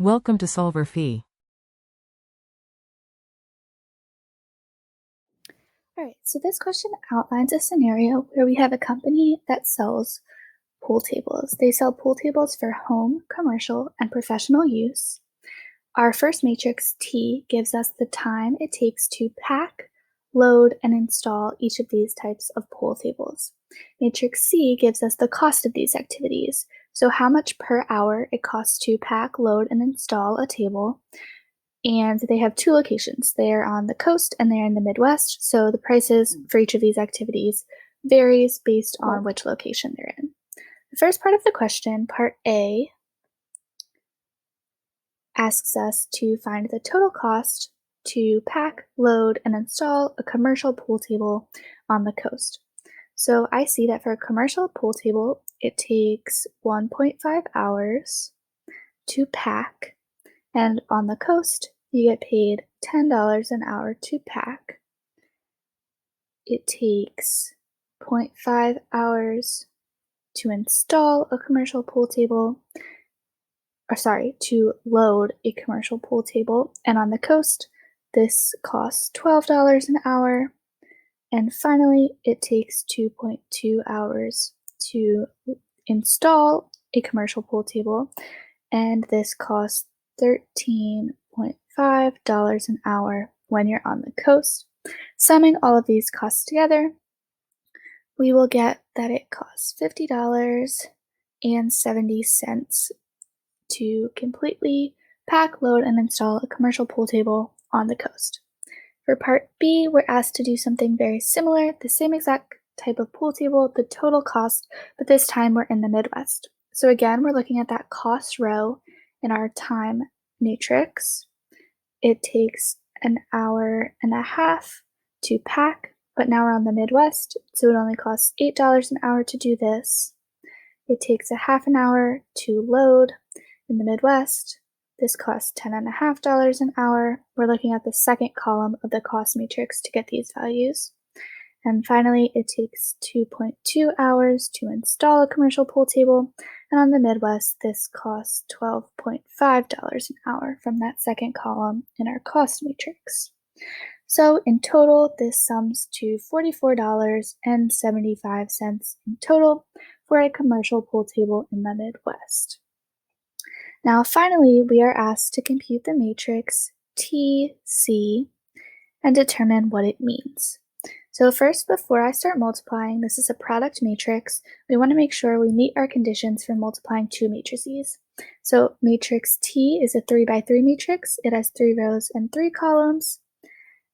Welcome to solverfy. All right, so this question outlines a scenario where we have a company that sells pool tables. They sell pool tables for home, commercial, and professional use. Our first matrix, T, gives us the time it takes to pack, load, and install each of these types of pool tables. Matrix C gives us the cost of these activities, so how much per hour it costs to pack, load, and install a table. And they have two locations. They are on the coast and they're in the Midwest, so the prices for each of these activities varies based on which location they're in. The first part of the question, part A, asks us to find the total cost to pack, load, and install a commercial pool table on the coast. So I see that for a commercial pool table, it takes 1.5 hours to pack, and on the coast, you get paid $10 an hour to pack. It takes 0.5 hours to install a commercial pool table, to load a commercial pool table. And on the coast, this costs $12 an hour. And finally, it takes 2.2 hours to install a commercial pool table. And this costs $13.5 an hour when you're on the coast. Summing all of these costs together, we will get that it costs $50.70 to completely pack, load, and install a commercial pool table on the coast. For part B, we're asked to do something very similar, the same exact type of pool table, the total cost, but this time we're in the Midwest. So again, we're looking at that cost row in our time matrix. It takes an hour and a half to pack, but now we're on the Midwest, so it only costs $8 an hour to do this. It takes a half an hour to load. In the Midwest, this costs $10.50 an hour. We're looking at the second column of the cost matrix to get these values. And finally, it takes 2.2 hours to install a commercial pool table. And on the Midwest, this costs $12.5 an hour from that second column in our cost matrix. So in total, this sums to $44.75 in total for a commercial pool table in the Midwest. Now finally, we are asked to compute the matrix TC and determine what it means. So first, before I start multiplying, this is a product matrix. We want to make sure we meet our conditions for multiplying two matrices. So matrix T is a 3x3 matrix. It has 3 rows and 3 columns.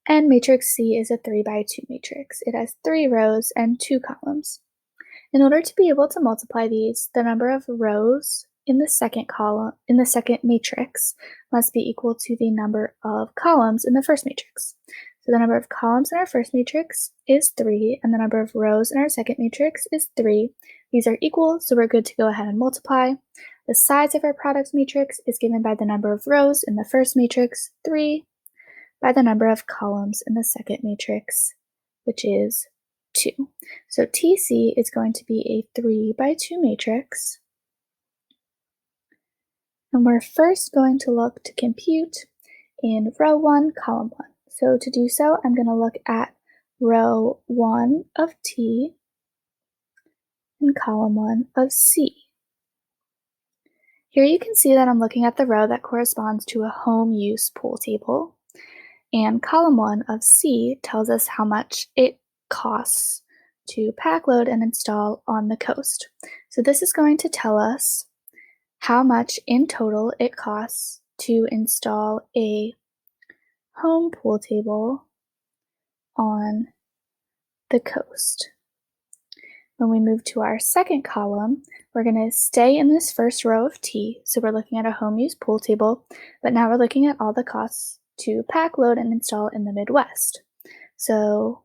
And matrix C is a 3x2 matrix. It has 3 rows and 2 columns. In order to be able to multiply these, the number of rows in the second matrix must be equal to the number of columns in the first matrix. So the number of columns in our first matrix is 3, and the number of rows in our second matrix is 3. These are equal, so we're good to go ahead and multiply. The size of our product matrix is given by the number of rows in the first matrix, 3, by the number of columns in the second matrix, which is 2. So TC is going to be a 3x2 matrix. And we're first going to look to compute in row 1, column 1. So to do so, I'm going to look at row 1 of T and column 1 of C. Here you can see that I'm looking at the row that corresponds to a home use pool table. And column 1 of C tells us how much it costs to pack, load, and install on the coast. So this is going to tell us how much in total it costs to install a home pool table on the coast. When we move to our second column, we're going to stay in this first row of T. So we're looking at a home use pool table, but now we're looking at all the costs to pack, load, and install in the Midwest. So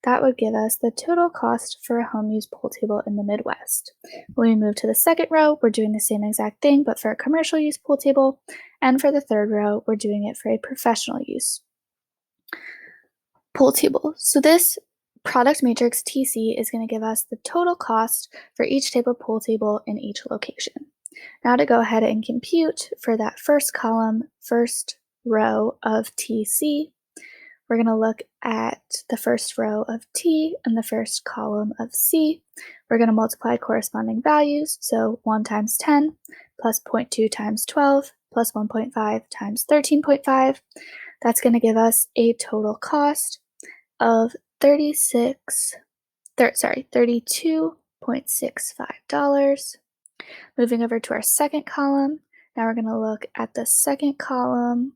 that would give us the total cost for a home use pool table in the Midwest. When we move to the second row, we're doing the same exact thing, but for a commercial use pool table. And for the third row, we're doing it for a professional use pool table. So this product matrix TC is going to give us the total cost for each type of pool table in each location. Now to go ahead and compute for that first column, first row of TC, we're going to look at the first row of T and the first column of C. We're going to multiply corresponding values, so 1 times 10 plus 0.2 times 12 plus 1.5 times 13.5. That's going to give us a total cost of $32.65. Moving over to our second column, now we're going to look at the second column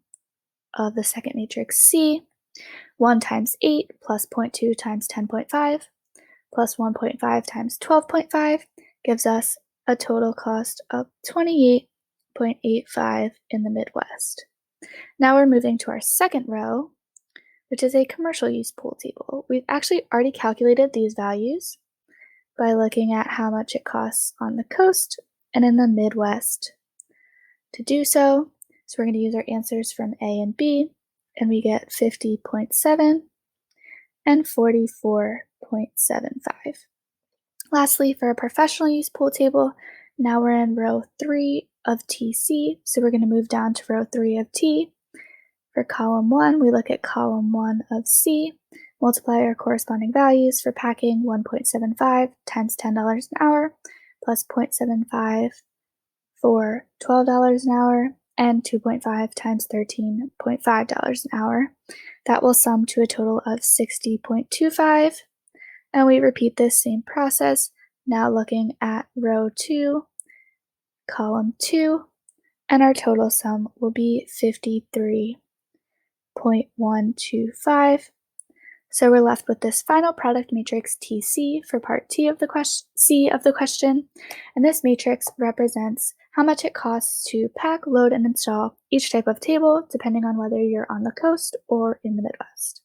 of the second matrix C. 1 times 8 plus 0.2 times 10.5 plus 1.5 times 12.5 gives us a total cost of $28.85 in the Midwest. Now we're moving to our second row, which is a commercial use pool table. We've actually already calculated these values by looking at how much it costs on the coast and in the Midwest to do so. So we're going to use our answers from A and B, and we get 50.7 and 44.75. Lastly, for a professional use pool table, now we're in row 3 of TC, so we're going to move down to row 3 of T. For column 1, we look at column 1 of C, multiply our corresponding values for packing 1.75 times $10 an hour plus 0.75 for $12 an hour and 2.5 times $13.5 an hour. That will sum to a total of 60.25. And we repeat this same process, now looking at row 2, column 2, and our total sum will be 53.125. So we're left with this final product matrix TC for part C of the question, and this matrix represents how much it costs to pack, load, and install each type of table, depending on whether you're on the coast or in the Midwest.